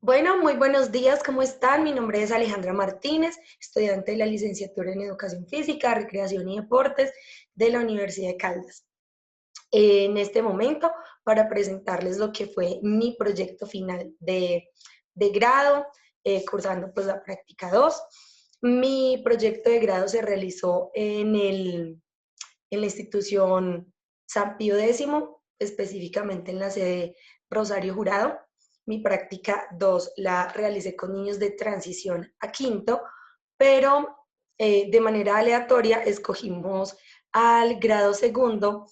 Bueno, muy buenos días, ¿cómo están? Mi nombre es Alejandra Martínez, estudiante de la licenciatura en Educación Física, Recreación y Deportes de la Universidad de Caldas. En este momento, para presentarles lo que fue mi proyecto final de grado, cursando pues la práctica 2. Mi proyecto de grado se realizó en la institución San Pío X, específicamente en la sede Rosario Jurado. Mi práctica 2 la realicé con niños de transición a quinto, pero de manera aleatoria escogimos al grado segundo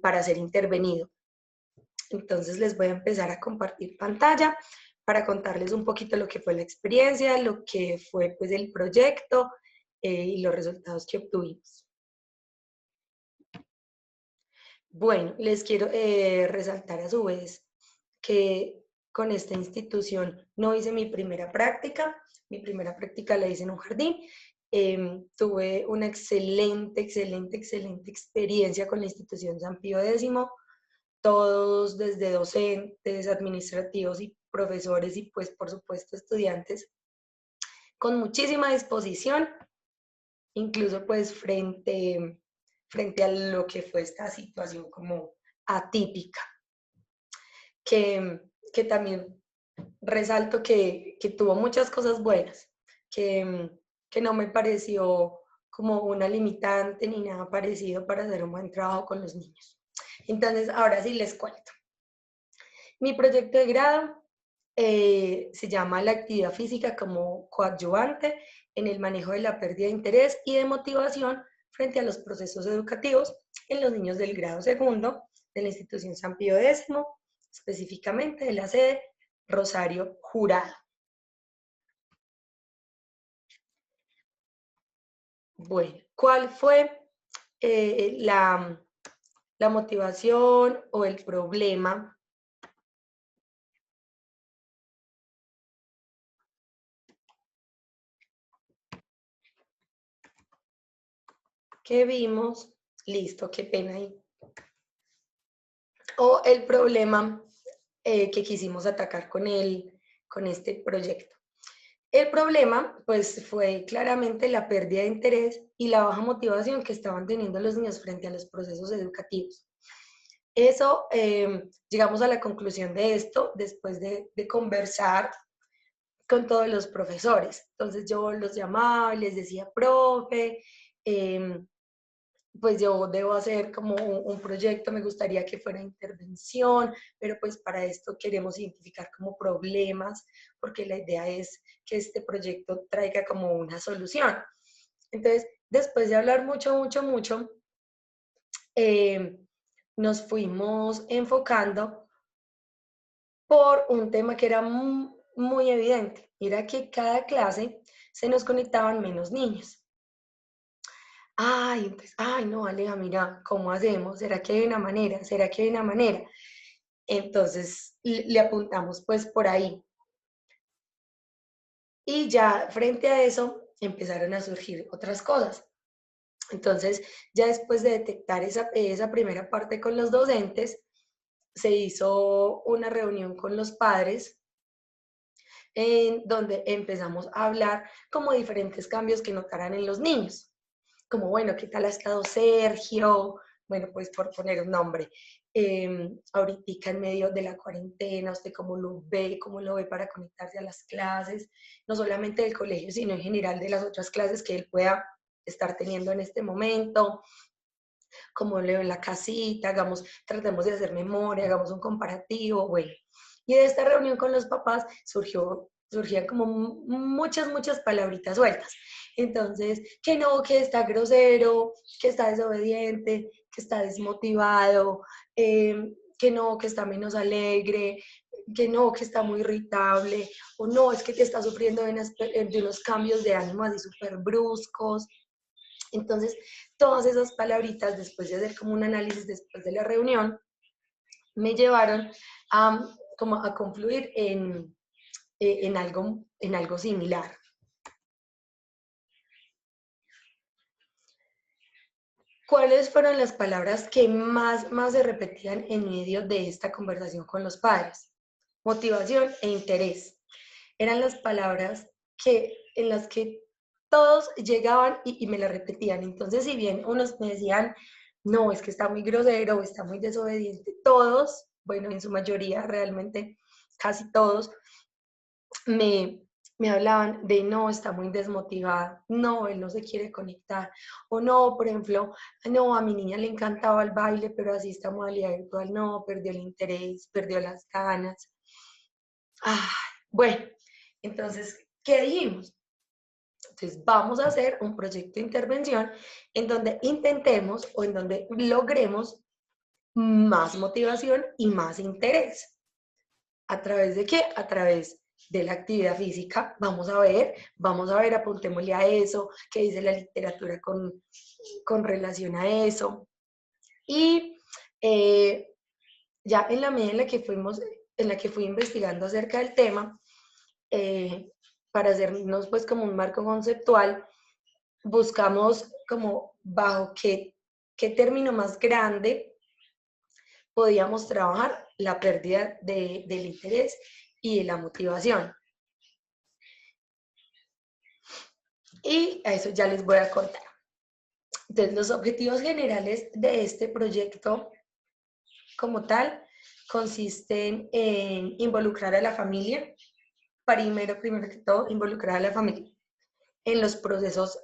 para ser intervenido. Entonces les voy a empezar a compartir pantalla para contarles un poquito lo que fue la experiencia, lo que fue pues el proyecto y los resultados que obtuvimos. Bueno, les quiero resaltar a su vez que con esta institución no hice mi primera práctica la hice en un jardín. Tuve una excelente experiencia con la institución San Pío X, todos desde docentes, administrativos y profesores y pues por supuesto estudiantes con muchísima disposición, incluso pues frente a lo que fue esta situación como atípica, que, que también resalto que tuvo muchas cosas buenas, que, que no me pareció como una limitante ni nada parecido para hacer un buen trabajo con los niños. Entonces, ahora sí les cuento. Mi proyecto de grado se llama la actividad física como coadyuvante en el manejo de la pérdida de interés y de motivación frente a los procesos educativos en los niños del grado segundo de la institución San Pío X, específicamente de la sede Rosario Jurado. Bueno, ¿cuál fue la motivación o el problema que vimos? Listo, qué pena ahí. O el problema que quisimos atacar con este proyecto. El problema, pues, fue claramente la pérdida de interés y la baja motivación que estaban teniendo los niños frente a los procesos educativos. Eso, llegamos a la conclusión de esto después de conversar con todos los profesores. Entonces yo los llamaba y les decía, profe, pues yo debo hacer como un proyecto, me gustaría que fuera intervención, pero pues para esto queremos identificar como problemas, porque la idea es que este proyecto traiga como una solución. Entonces, después de hablar mucho, eh, nos fuimos enfocando por un tema que era muy evidente, era que cada clase se nos conectaban menos niños. Ay, entonces, ay, no, Aleja, mira, ¿cómo hacemos? ¿Será que hay una manera? ¿Será que hay una manera? Entonces, le apuntamos pues por ahí. Y ya frente a eso empezaron a surgir otras cosas. Entonces, ya después de detectar esa primera parte con los docentes, se hizo una reunión con los padres en donde empezamos a hablar como diferentes cambios que notaran en los niños. Como, bueno, ¿qué tal ha estado Sergio? Bueno, pues por poner un nombre. Ahorita en medio de la cuarentena, ¿usted cómo lo ve para conectarse a las clases? No solamente del colegio, sino en general de las otras clases que él pueda estar teniendo en este momento. ¿Cómo le ve en la casita? Tratemos de hacer memoria, hagamos un comparativo, bueno. Y de esta reunión con los papás surgían como muchas palabritas sueltas. Entonces, que no, que está grosero, que está desobediente, que está desmotivado, que no, que está menos alegre, que no, que está muy irritable, o no, es que te está sufriendo de unos cambios de ánimo así súper bruscos. Entonces, todas esas palabritas, después de hacer como un análisis después de la reunión, me llevaron como a confluir en algo similar. ¿Cuáles fueron las palabras que más se repetían en medio de esta conversación con los padres? Motivación e interés. eran las palabras en las que todos llegaban y me las repetían. Entonces, si bien unos me decían, no, es que está muy grosero, está muy desobediente, todos, bueno, en su mayoría realmente, casi todos, me, me hablaban de no, está muy desmotivada, no, él no se quiere conectar, o no, por ejemplo, no, a mi niña le encantaba el baile, pero así esta modalidad virtual no, perdió el interés, perdió las ganas. Ah, bueno, entonces, ¿qué dijimos? Entonces, vamos a hacer un proyecto de intervención en donde intentemos o en donde logremos más motivación y más interés. ¿A través de qué? A través de la actividad física. Vamos a ver, apuntémosle a eso, qué dice la literatura con relación a eso. Y ya en la medida en la que fui investigando acerca del tema, eh, para hacernos pues como un marco conceptual, buscamos como bajo qué término más grande podíamos trabajar la pérdida del interés y de la motivación. Y a eso ya les voy a contar. Entonces, los objetivos generales de este proyecto como tal consisten en involucrar a la familia, primero que todo, involucrar a la familia en los procesos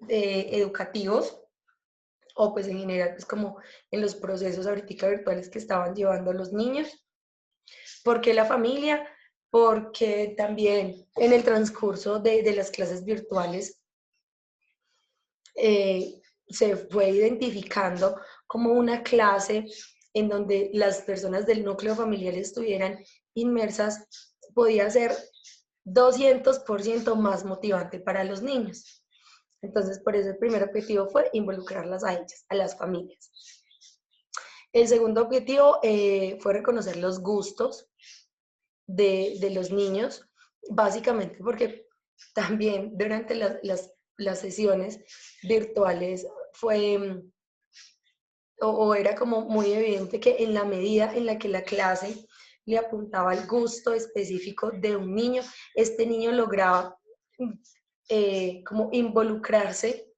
educativos o pues en general pues como en los procesos ahorita virtuales que estaban llevando los niños. ¿Por qué la familia? Porque también en el transcurso de las clases virtuales se fue identificando como una clase en donde las personas del núcleo familiar estuvieran inmersas, podía ser 200% más motivante para los niños. Entonces, por eso el primer objetivo fue involucrarlas a ellas, a las familias. El segundo objetivo fue reconocer los gustos de los niños, básicamente porque también durante las sesiones virtuales fue o era como muy evidente que en la medida en la que la clase le apuntaba al gusto específico de un niño, este niño lograba como involucrarse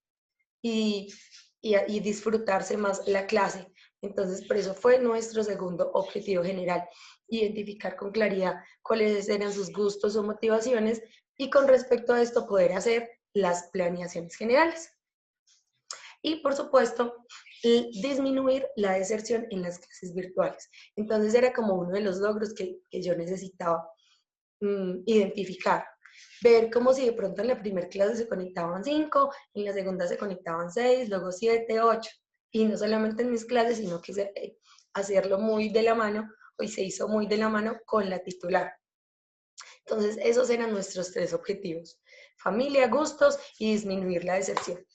y, y disfrutarse más la clase. Entonces, por eso fue nuestro segundo objetivo general, identificar con claridad cuáles eran sus gustos o motivaciones y con respecto a esto poder hacer las planeaciones generales. Y, por supuesto, disminuir la deserción en las clases virtuales. Entonces, era como uno de los logros que yo necesitaba identificar. Ver como si de pronto en la primera clase se conectaban 5, en la segunda se conectaban 6, luego 7, 8. Y no solamente en mis clases, sino que hacerlo muy de la mano, hoy se hizo muy de la mano con la titular. Entonces, esos eran nuestros 3 objetivos. Familia, gustos y disminuir la deserción.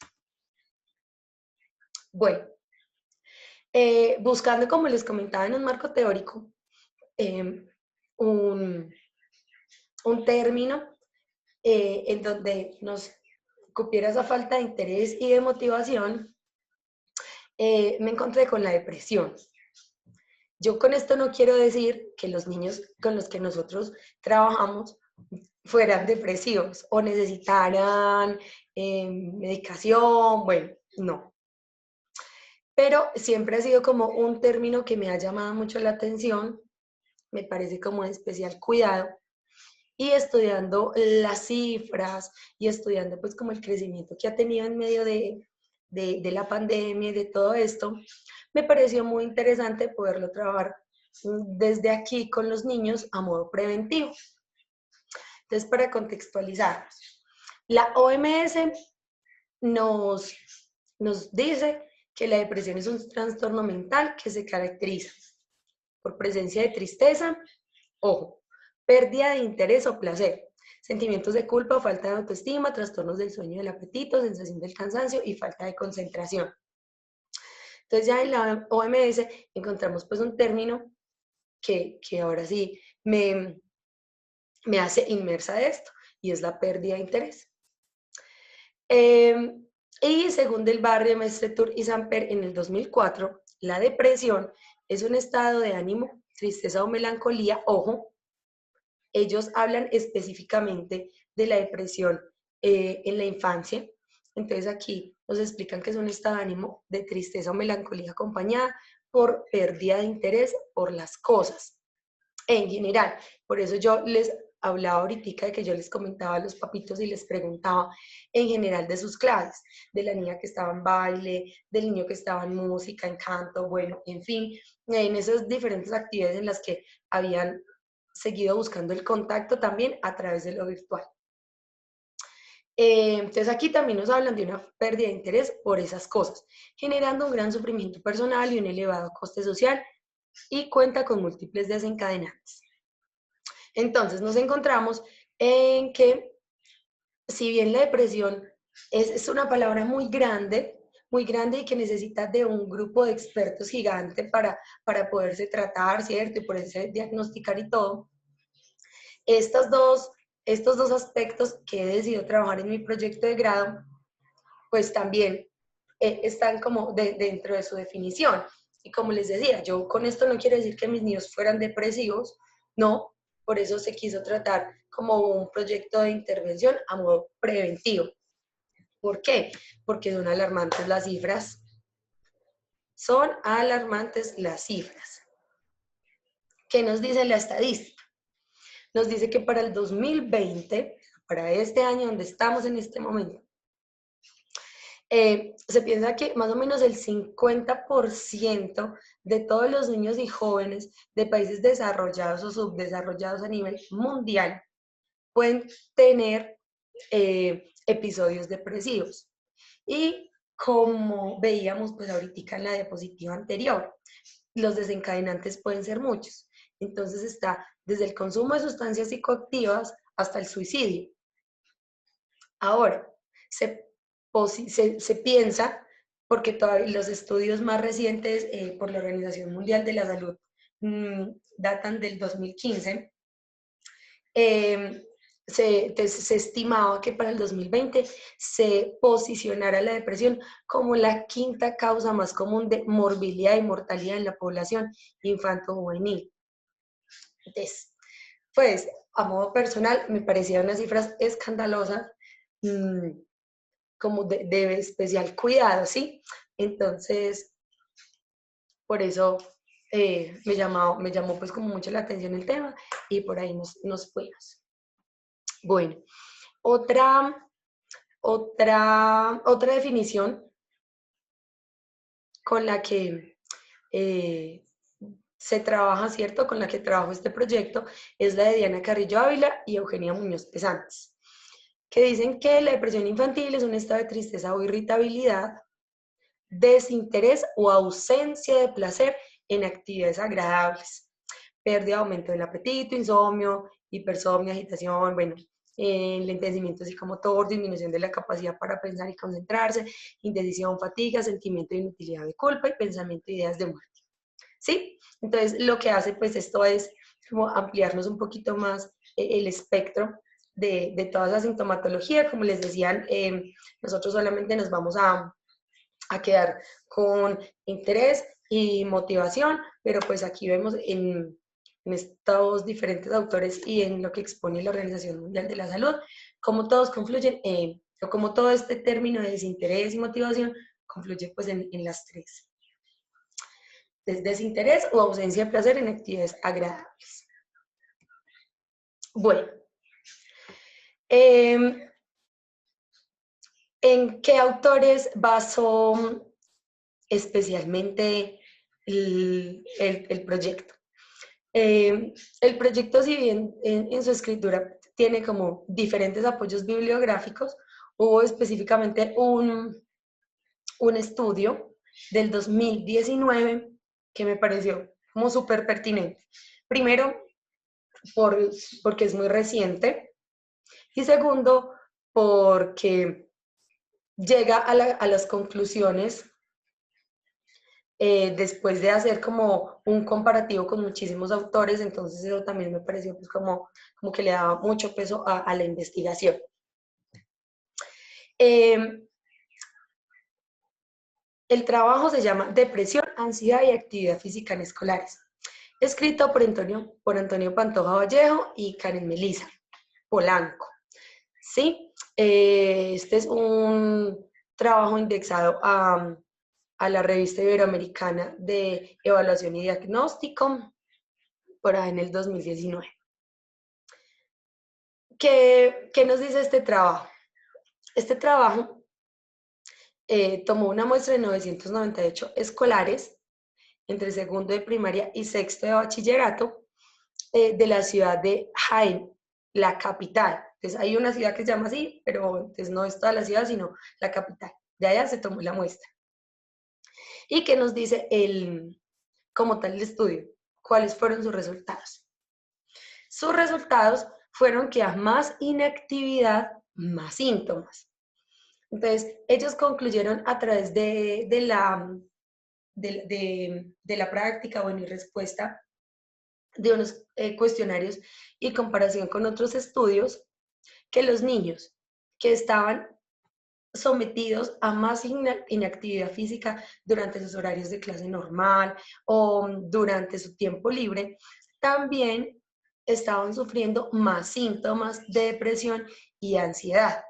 Bueno, buscando, como les comentaba, en un marco teórico, un término en donde nos cupiera esa falta de interés y de motivación, me encontré con la depresión. Yo con esto no quiero decir que los niños con los que nosotros trabajamos fueran depresivos o necesitaran medicación, bueno, no. Pero siempre ha sido como un término que me ha llamado mucho la atención, me parece como de especial cuidado, y estudiando las cifras y estudiando pues como el crecimiento que ha tenido en medio de la pandemia y de todo esto, me pareció muy interesante poderlo trabajar desde aquí con los niños a modo preventivo. Entonces, para contextualizar, la OMS nos dice que la depresión es un trastorno mental que se caracteriza por presencia de tristeza, ojo, pérdida de interés o placer, sentimientos de culpa o falta de autoestima, trastornos del sueño y del apetito, sensación del cansancio y falta de concentración. Entonces ya en la OMS encontramos pues un término que ahora sí me hace inmersa de esto y es la pérdida de interés. Y según del barrio Mestre Tour y Samper en el 2004, la depresión es un estado de ánimo, tristeza o melancolía, ojo, ellos hablan específicamente de la depresión en la infancia. Entonces aquí nos explican que es un estado de ánimo de tristeza o melancolía acompañada por pérdida de interés por las cosas en general. Por eso yo les hablaba ahorita de que yo les comentaba a los papitos y les preguntaba en general de sus clases, de la niña que estaba en baile, del niño que estaba en música, en canto, bueno, en fin, en esas diferentes actividades en las que habían seguido buscando el contacto también a través de lo virtual. Entonces aquí también nos hablan de una pérdida de interés por esas cosas, generando un gran sufrimiento personal y un elevado coste social y cuenta con múltiples desencadenantes. Entonces nos encontramos en que si bien la depresión es una palabra muy grande y que necesita de un grupo de expertos gigante para poderse tratar, ¿cierto? Y poderse diagnosticar y todo, estos dos aspectos que he decidido trabajar en mi proyecto de grado, pues también están como dentro de su definición. Y como les decía, yo con esto no quiero decir que mis niños fueran depresivos, no, por eso se quiso tratar como un proyecto de intervención a modo preventivo. ¿Por qué? Porque son alarmantes las cifras. Son alarmantes las cifras. ¿Qué nos dice la estadística? Nos dice que para el 2020, para este año donde estamos en este momento, se piensa que más o menos el 50% de todos los niños y jóvenes de países desarrollados o subdesarrollados a nivel mundial pueden tener episodios depresivos. Y como veíamos pues ahorita en la diapositiva anterior, los desencadenantes pueden ser muchos. Entonces está desde el consumo de sustancias psicoactivas hasta el suicidio. Ahora, se piensa, porque todavía los estudios más recientes por la Organización Mundial de la Salud datan del 2015, se estimaba que para el 2020 se posicionara la depresión como la quinta causa más común de morbilidad y mortalidad en la población infanto-juvenil. Entonces, pues, a modo personal, me parecían unas cifras escandalosas, como de especial cuidado, ¿sí? Entonces, por eso me llamó pues como mucho la atención el tema y por ahí nos fuimos. Bueno, otra definición con la que se trabaja, ¿cierto? Con la que trabajo este proyecto es la de Diana Carrillo Ávila y Eugenia Muñoz Pesantes, que dicen que la depresión infantil es un estado de tristeza o irritabilidad, desinterés o ausencia de placer en actividades agradables, pérdida, aumento del apetito, insomnio, hipersomnia, agitación, bueno, el entenimiento psicomotor, disminución de la capacidad para pensar y concentrarse, indecisión, fatiga, sentimiento de inutilidad, de culpa y pensamiento de ideas de muerte. ¿Sí? Entonces, lo que hace pues esto es como ampliarnos un poquito más el espectro de toda esa sintomatología. Como les decían, nosotros solamente nos vamos a quedar con interés y motivación, pero pues aquí vemos en estos diferentes autores y en lo que expone la Organización Mundial de la Salud, cómo todos confluyen, o cómo todo este término de desinterés y motivación confluye pues en las tres. Desinterés o ausencia de placer en actividades agradables. Bueno, ¿en qué autores baso especialmente el proyecto? El proyecto, si bien en su escritura tiene como diferentes apoyos bibliográficos, hubo específicamente un estudio del 2019 que me pareció como súper pertinente. Primero, porque es muy reciente, y segundo, porque llega a las conclusiones después de hacer como un comparativo con muchísimos autores, entonces eso también me pareció pues como que le daba mucho peso a la investigación. El trabajo se llama Depresión, Ansiedad y Actividad Física en Escolares. escrito por Antonio Pantoja Vallejo y Karen Melisa Polanco. ¿Sí? Este es un trabajo indexado a la revista iberoamericana de evaluación y diagnóstico, por ahí en el 2019. ¿Qué nos dice este trabajo? Este trabajo tomó una muestra de 998 escolares entre segundo de primaria y sexto de bachillerato de la ciudad de Jaén, la capital. Entonces hay una ciudad que se llama así, pero entonces no es toda la ciudad, sino la capital. De allá se tomó la muestra. ¿Y qué nos dice como tal el estudio? ¿Cuáles fueron sus resultados? Sus resultados fueron que a más inactividad, más síntomas. Entonces, ellos concluyeron a través de la práctica, bueno, y respuesta de unos cuestionarios y comparación con otros estudios, que los niños que estaban sometidos a más inactividad física durante sus horarios de clase normal o durante su tiempo libre, también estaban sufriendo más síntomas de depresión y ansiedad.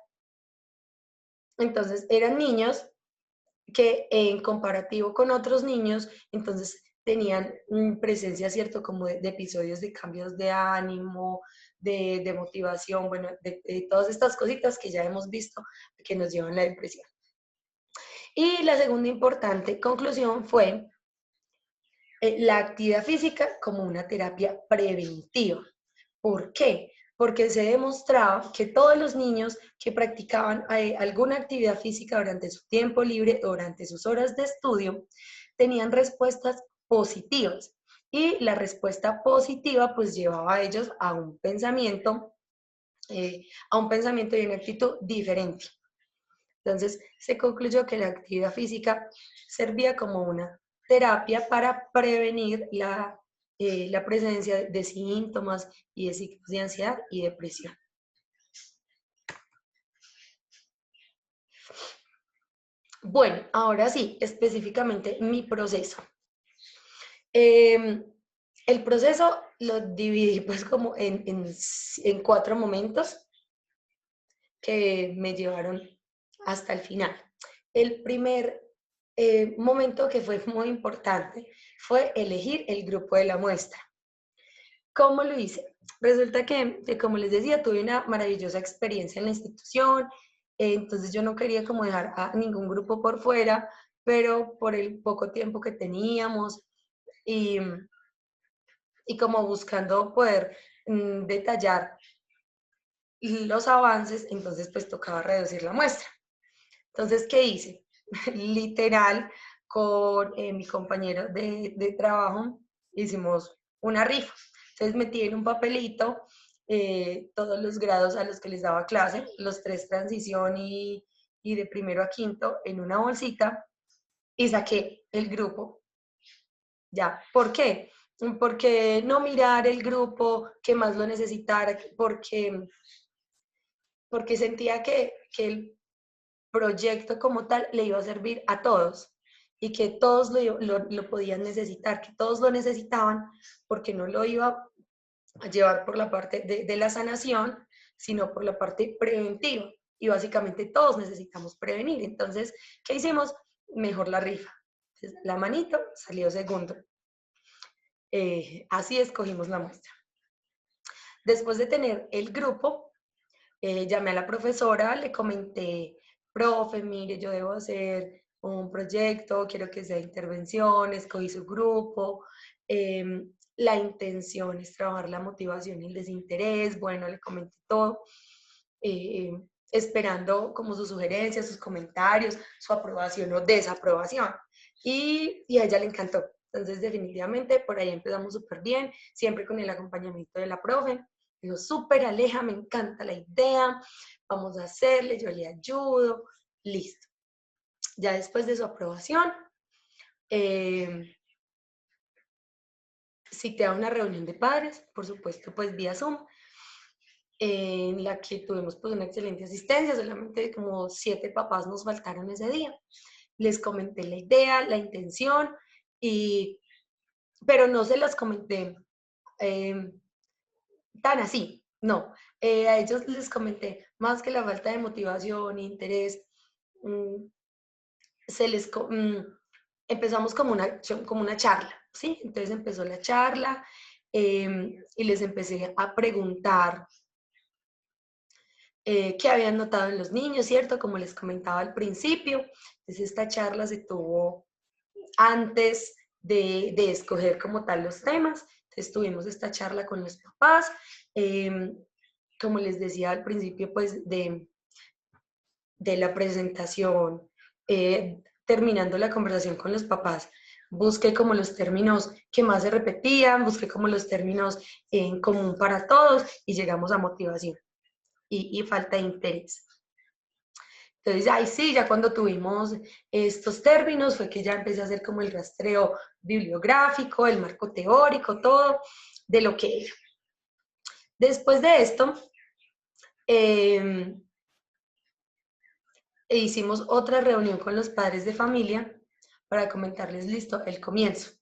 Entonces, eran niños que en comparativo con otros niños, entonces tenían presencia, ¿cierto? Como de episodios de cambios de ánimo, de motivación, bueno, de todas estas cositas que ya hemos visto que nos llevan a la depresión. Y la segunda importante conclusión fue la actividad física como una terapia preventiva. ¿Por qué? Porque se demostraba que todos los niños que practicaban alguna actividad física durante su tiempo libre, durante sus horas de estudio, tenían respuestas positivas. Y la respuesta positiva pues llevaba a ellos a un pensamiento y una actitud diferente. Entonces se concluyó que la actividad física servía como una terapia para prevenir la presencia de síntomas y de signos de ansiedad y depresión. Bueno, ahora sí, específicamente mi proceso. El proceso lo dividí pues como en 4 momentos que me llevaron hasta el final. El primer momento que fue muy importante fue elegir el grupo de la muestra. ¿Cómo lo hice? Resulta que, como les decía, tuve una maravillosa experiencia en la institución, entonces yo no quería como dejar a ningún grupo por fuera, pero por el poco tiempo que teníamos y, y como buscando poder detallar los avances, entonces pues tocaba reducir la muestra. Entonces, ¿qué hice? Literal, con mi compañero de trabajo, hicimos una rifa. Entonces metí en un papelito todos los grados a los que les daba clase, los 3 transición y de primero a quinto en una bolsita y saqué el grupo. Ya, ¿por qué? Porque no mirar el grupo que más lo necesitara, porque sentía que el proyecto como tal le iba a servir a todos y que todos lo podían necesitar, que todos lo necesitaban porque no lo iba a llevar por la parte de la sanación, sino por la parte preventiva. Y básicamente todos necesitamos prevenir. Entonces, ¿qué hicimos? Mejor la rifa. Entonces, la manito salió segundo. Así escogimos la muestra. Después de tener el grupo, llamé a la profesora, le comenté, profe, mire, yo debo hacer un proyecto, quiero que sea intervención, escogí su grupo, la intención es trabajar la motivación y el desinterés, bueno, le comenté todo, eh, esperando como sus sugerencias, sus comentarios, su aprobación o desaprobación. Y a ella le encantó. Entonces, definitivamente, por ahí empezamos súper bien, siempre con el acompañamiento de la profe. Digo, súper Aleja, me encanta la idea, vamos a hacerle, yo le ayudo, listo. Ya después de su aprobación, eh, cité a una reunión de padres, por supuesto, pues vía Zoom, en la que tuvimos pues una excelente asistencia, solamente como 7 papás nos faltaron ese día. Les comenté la idea, la intención y pero no se las comenté eh, tan así, no. A ellos les comenté más que la falta de motivación, interés, mm, se les, empezamos como una charla, ¿sí? Entonces empezó la charla y les empecé a preguntar qué habían notado en los niños, ¿cierto? Como les comentaba al principio. Entonces esta charla se tuvo antes de escoger como tal los temas. Entonces tuvimos esta charla con los papás. Como les decía al principio, pues de la presentación, terminando la conversación con los papás, busqué como los términos que más se repetían, busqué como los términos en común para todos y llegamos a motivación y falta de interés. Entonces, ahí sí, ya cuando tuvimos estos términos fue que ya empecé a hacer como el rastreo bibliográfico, el marco teórico, todo de lo que era. Después de esto, eh, hicimos otra reunión con los padres de familia para comentarles, listo, el comienzo.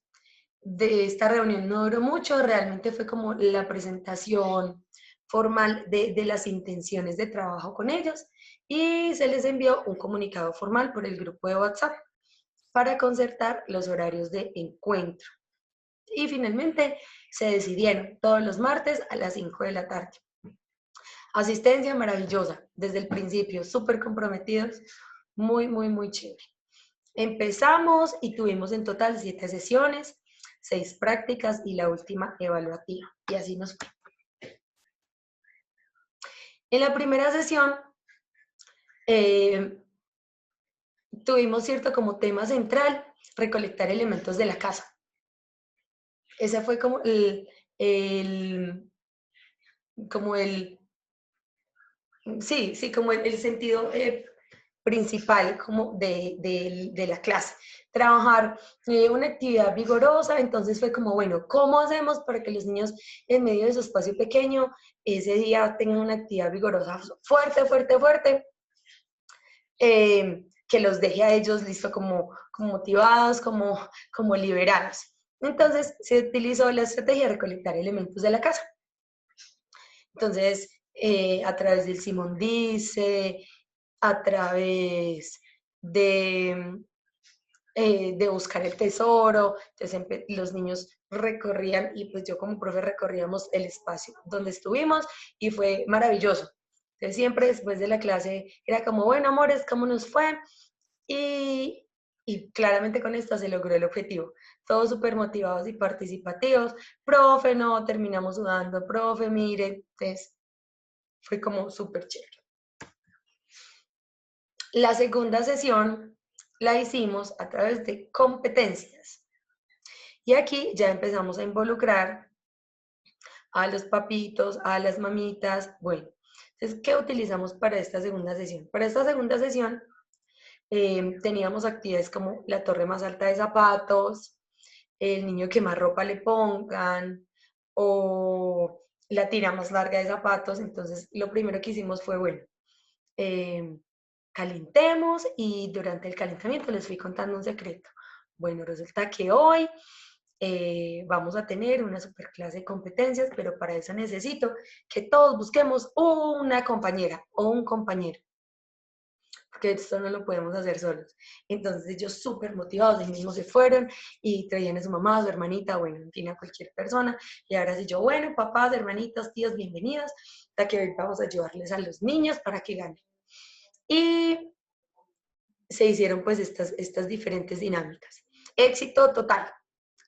De esta reunión no duró mucho, realmente fue como la presentación formal de las intenciones de trabajo con ellos y se les envió un comunicado formal por el grupo de WhatsApp para concertar los horarios de encuentro. Y finalmente se decidieron todos los martes a las 5 de la tarde. Asistencia maravillosa desde el principio, súper comprometidos, muy, muy, muy chévere. Empezamos y tuvimos en total 7 sesiones, 6 prácticas y la última evaluativa. Y así nos fue. En la primera sesión eh, tuvimos cierto como tema central, recolectar elementos de la casa. Ese fue como como el sí, sí, como el sentido principal como de la clase. Trabajar una actividad vigorosa, entonces fue como, bueno, ¿cómo hacemos para que los niños en medio de su espacio pequeño ese día tengan una actividad vigorosa fuerte, fuerte, fuerte? Que los deje a ellos listo como motivados, como liberados. Entonces se utilizó la estrategia de recolectar elementos de la casa. Entonces, a través del Simón Dice, a través de buscar el tesoro, entonces los niños recorrían y pues yo como profe recorríamos el espacio donde estuvimos y fue maravilloso. Entonces siempre después de la clase era como, bueno, amores, ¿cómo nos fue? Y, y claramente con esto se logró el objetivo. Todos súper motivados y participativos. Profe, no, terminamos sudando. Profe, mire, entonces fue como súper chévere. La segunda sesión la hicimos a través de competencias. Y aquí ya empezamos a involucrar a los papitos, a las mamitas. Bueno, entonces, ¿qué utilizamos para esta segunda sesión? Para esta segunda sesión teníamos actividades como la torre más alta de zapatos, el niño que más ropa le pongan o la tira más larga de zapatos. Entonces, lo primero que hicimos fue, bueno, eh, calentemos y durante el calentamiento les fui contando un secreto. Bueno, resulta que hoy vamos a tener una super clase de competencias, pero para eso necesito que todos busquemos una compañera o un compañero, porque esto no lo podemos hacer solos. Entonces ellos súper motivados, ellos mismos se fueron y traían a su mamá, a su hermanita, bueno, en fin, a cualquier persona. Y ahora sí yo, bueno, papás, hermanitas, tíos, bienvenidos, hasta que hoy vamos a ayudarles a los niños para que ganen. Y se hicieron pues estas diferentes dinámicas. Éxito total,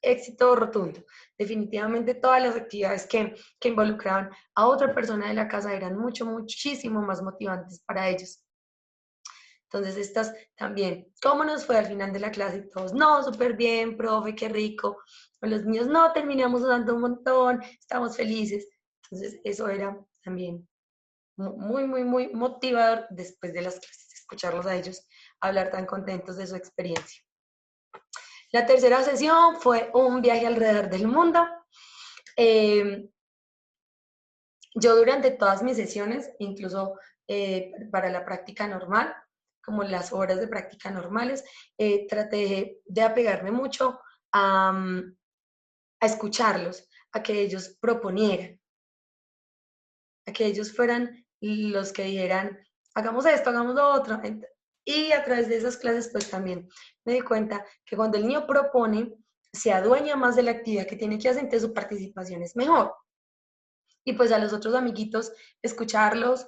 éxito rotundo. Definitivamente todas las actividades que involucraban a otra persona de la casa eran muchísimo más motivantes para ellos. Entonces estas también, ¿cómo nos fue al final de la clase? Y todos, no, súper bien, profe, qué rico. O los niños, no, terminamos dando un montón, estamos felices. Entonces eso era también muy motivador después de las clases, escucharlos a ellos hablar tan contentos de su experiencia. La tercera sesión fue un viaje alrededor del mundo. Eh, yo durante todas mis sesiones, incluso para la práctica normal, como las horas de práctica normales, traté de apegarme mucho a, a escucharlos, a que ellos proponieran, a que ellos fueran los que dijeran, hagamos esto, hagamos lo otro. Y a través de esas clases, pues también me di cuenta que cuando el niño propone, se adueña más de la actividad que tiene que hacer, entonces su participación es mejor. Y pues a los otros amiguitos, escucharlos,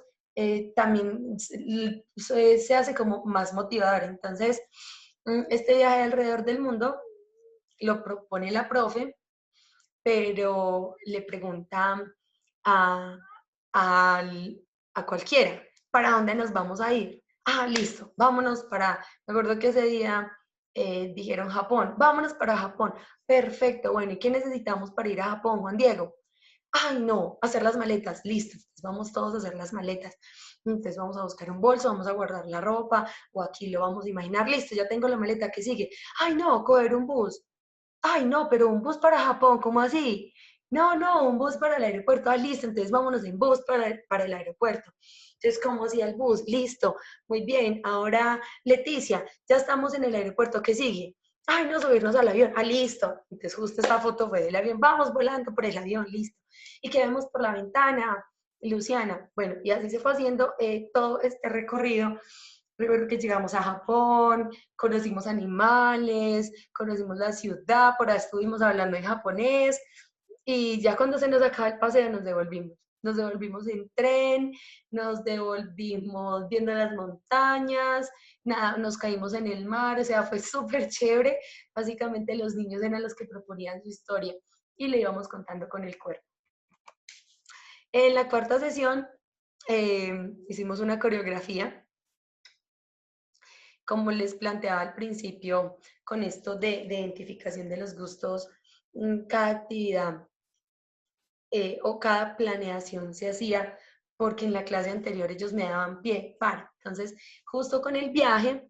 también se hace como más motivador. Entonces, este viaje alrededor del mundo lo propone la profe, pero le pregunta a, al- a cualquiera, ¿para dónde nos vamos a ir? Ah, listo, vámonos para, me acuerdo que ese día dijeron Japón, vámonos para Japón. Perfecto, bueno, ¿y qué necesitamos para ir a Japón, Juan Diego? Ay, no, hacer las maletas, listo, entonces vamos todos a hacer las maletas. Entonces vamos a buscar un bolso, vamos a guardar la ropa, o aquí lo vamos a imaginar, listo, ya tengo la maleta, ¿qué sigue? Ay, no, coger un bus. Ay, no, pero un bus para Japón, ¿cómo así? No, no, un bus para el aeropuerto. Ah, listo, entonces vámonos en bus para el aeropuerto. Entonces, ¿cómo hacía el bus? Listo, muy bien. Ahora, Leticia, ya estamos en el aeropuerto, ¿qué sigue? Ay, no, subirnos al avión. Ah, listo. Entonces, justo esta foto fue del avión. Vamos volando por el avión, listo. Y que vemos por la ventana, Luciana. Bueno, y así se fue haciendo todo este recorrido. Primero que llegamos a Japón, conocimos animales, conocimos la ciudad, por ahí estuvimos hablando en japonés y ya cuando se nos acaba el paseo nos devolvimos. Nos devolvimos en tren, nos devolvimos viendo las montañas, nada, nos caímos en el mar, o sea, fue súper chévere. Básicamente los niños eran los que proponían su historia y le íbamos contando con el cuerpo. En la cuarta sesión hicimos una coreografía como les planteaba al principio, con esto de identificación de los gustos, cada actividad o cada planeación se hacía porque en la clase anterior ellos me daban pie para. Entonces, justo con el viaje,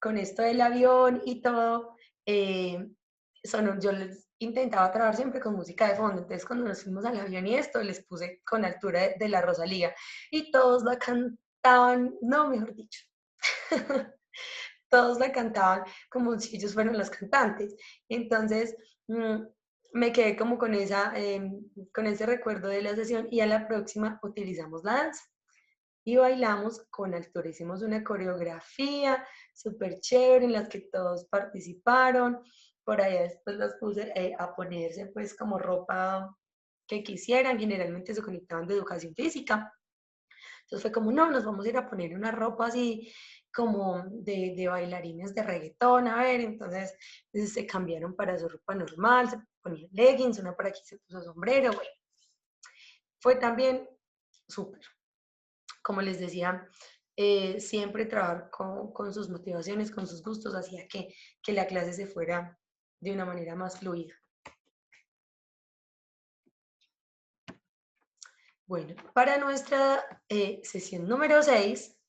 con esto del avión y todo, yo les intentaba trabajar siempre con música de fondo. Entonces, cuando nos fuimos al avión y esto, les puse con altura de la Rosalía y todos la cantaban, no, mejor dicho. Todos la cantaban como si ellos fueran los cantantes. Entonces, me quedé como con ese recuerdo de la sesión y a la próxima utilizamos la danza y bailamos con altura. Hicimos una coreografía súper chévere en la que todos participaron. Por allá después los puse a ponerse pues como ropa que quisieran. Generalmente se conectaban de educación física. Entonces fue como, no, nos vamos a ir a poner una ropa así como de bailarines de reggaetón, a ver, entonces se cambiaron para su ropa normal, se ponían leggings, una por aquí se puso sombrero, bueno, fue también súper. Como les decía, siempre trabajar con sus motivaciones, con sus gustos, hacía que la clase se fuera de una manera más fluida. Bueno, para nuestra sesión número 6,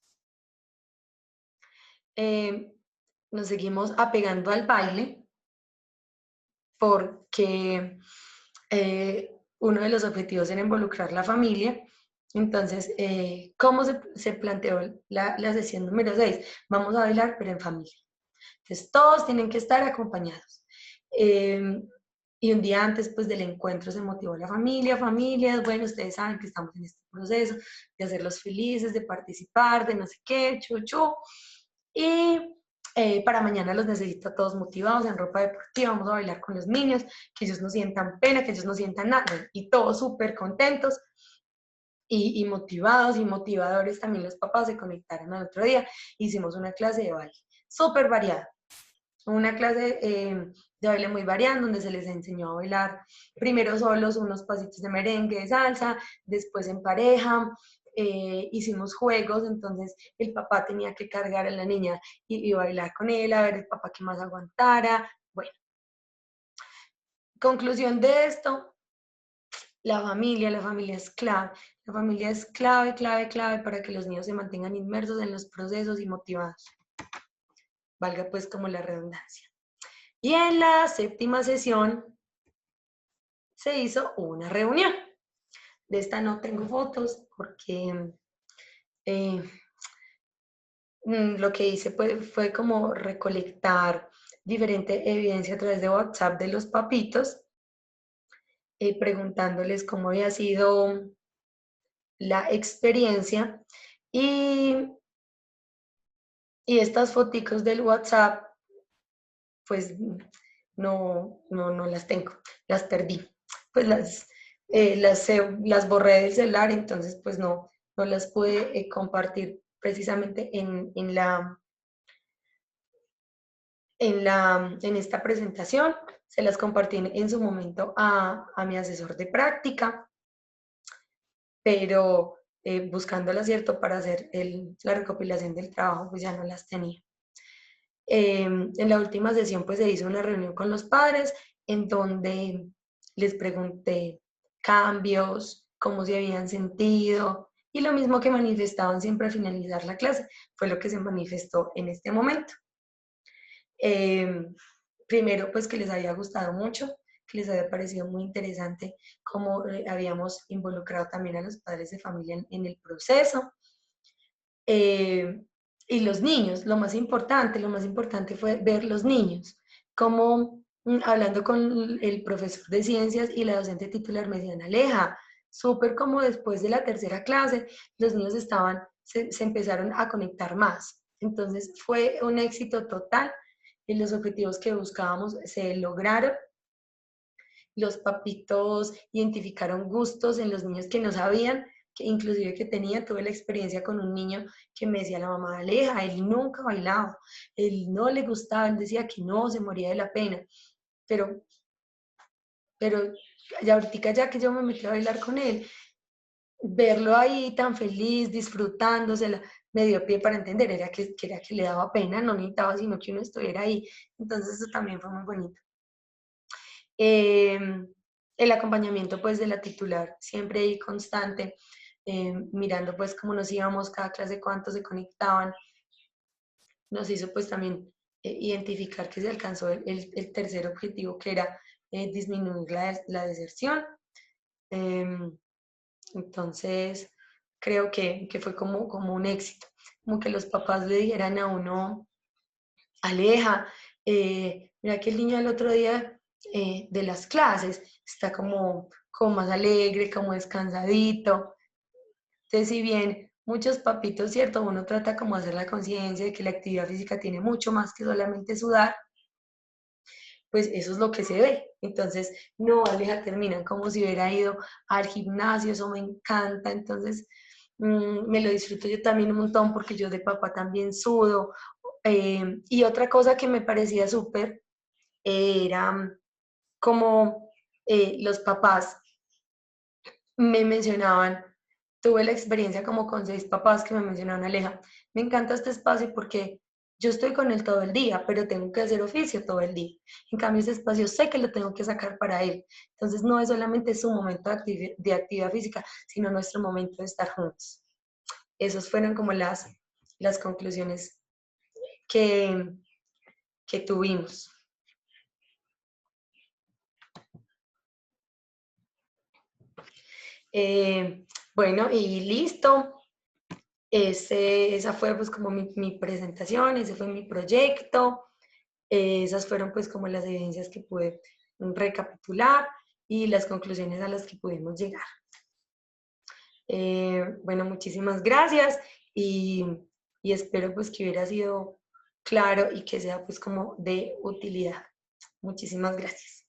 nos seguimos apegando al baile porque uno de los objetivos era involucrar la familia. Entonces, ¿cómo se planteó la sesión número 6? Vamos a bailar, pero en familia. Entonces, todos tienen que estar acompañados. Eh, y un día antes pues, del encuentro se motivó la familia, familias, bueno, ustedes saben que estamos en este proceso de hacerlos felices, de participar, de no sé qué, chuchu. Y para mañana los necesito a todos motivados en ropa deportiva, vamos a bailar con los niños, que ellos no sientan pena, que ellos no sientan nada, y todos súper contentos y motivados y motivadores. También los papás se conectaron al otro día, hicimos una clase de baile súper variada, una clase de baile muy variada donde se les enseñó a bailar primero solos unos pasitos de merengue, de salsa, después en pareja, hicimos juegos, entonces el papá tenía que cargar a la niña y bailar con él, a ver el papá que más aguantara. Bueno, conclusión de esto, la familia es clave. La familia es clave, clave, clave para que los niños se mantengan inmersos en los procesos y motivados. Valga pues como la redundancia. Y en la séptima sesión se hizo una reunión. De esta no tengo fotos porque eh, lo que hice fue como recolectar diferente evidencia a través de WhatsApp de los papitos preguntándoles cómo había sido la experiencia y, y estas foticos del WhatsApp, pues no las tengo, las perdí. Pues las borré del celular, entonces pues no las pude compartir precisamente en esta presentación. Se las compartí en su momento a mi asesor de práctica, pero buscando el acierto para hacer la recopilación del trabajo, pues ya no las tenía. En la última sesión pues se hizo una reunión con los padres en donde les pregunté cambios, cómo se habían sentido y lo mismo que manifestaban siempre al finalizar la clase fue lo que se manifestó en este momento. Primero, pues que les había gustado mucho, que les había parecido muy interesante cómo habíamos involucrado también a los padres de familia en el proceso. Eh, y los niños, lo más importante fue ver los niños, como hablando con el profesor de ciencias y la docente titular me decían, Aleja, súper como después de la tercera clase, los niños se empezaron a conectar más. Entonces fue un éxito total y los objetivos que buscábamos se lograron. Los papitos identificaron gustos en los niños que no sabían, que inclusive que tenía, tuve la experiencia con un niño que me decía la mamá, Aleja, él nunca bailaba, él no le gustaba, él decía que no, se moría de la pena, pero, pero ya ahorita ya que yo me metí a bailar con él, verlo ahí tan feliz, disfrutándosela, me dio pie para entender, era que le daba pena, no necesitaba sino que uno estuviera ahí, entonces eso también fue muy bonito. El acompañamiento pues de la titular, siempre ahí constante, mirando pues cómo nos íbamos cada clase, cuántos se conectaban, nos hizo pues también identificar que se alcanzó el tercer objetivo que era disminuir la deserción. Em, entonces, creo que fue como un éxito, como que los papás le dijeran a uno, Aleja, mira que el niño el otro día de las clases está como más alegre, como descansadito. Entonces, si bien muchos papitos, ¿cierto? Uno trata como de hacer la conciencia de que la actividad física tiene mucho más que solamente sudar, pues eso es lo que se ve. Entonces, no, Aleja, terminan como si hubiera ido al gimnasio, eso me encanta. Entonces, me lo disfruto yo también un montón porque yo de papá también sudo. Y otra cosa que me parecía súper era como los papás me mencionaban, tuve la experiencia como con 6 papás que me mencionaban, Aleja, me encanta este espacio porque yo estoy con él todo el día, pero tengo que hacer oficio todo el día. En cambio, ese espacio sé que lo tengo que sacar para él. Entonces, no es solamente su momento de actividad física, sino nuestro momento de estar juntos. Esas fueron como las conclusiones que, que tuvimos. Bueno, y listo. Esa fue pues como mi presentación, ese fue mi proyecto. Esas fueron pues como las evidencias que pude recapitular y las conclusiones a las que pudimos llegar. Bueno, muchísimas gracias y, y espero pues que hubiera sido claro y que sea pues como de utilidad. Muchísimas gracias.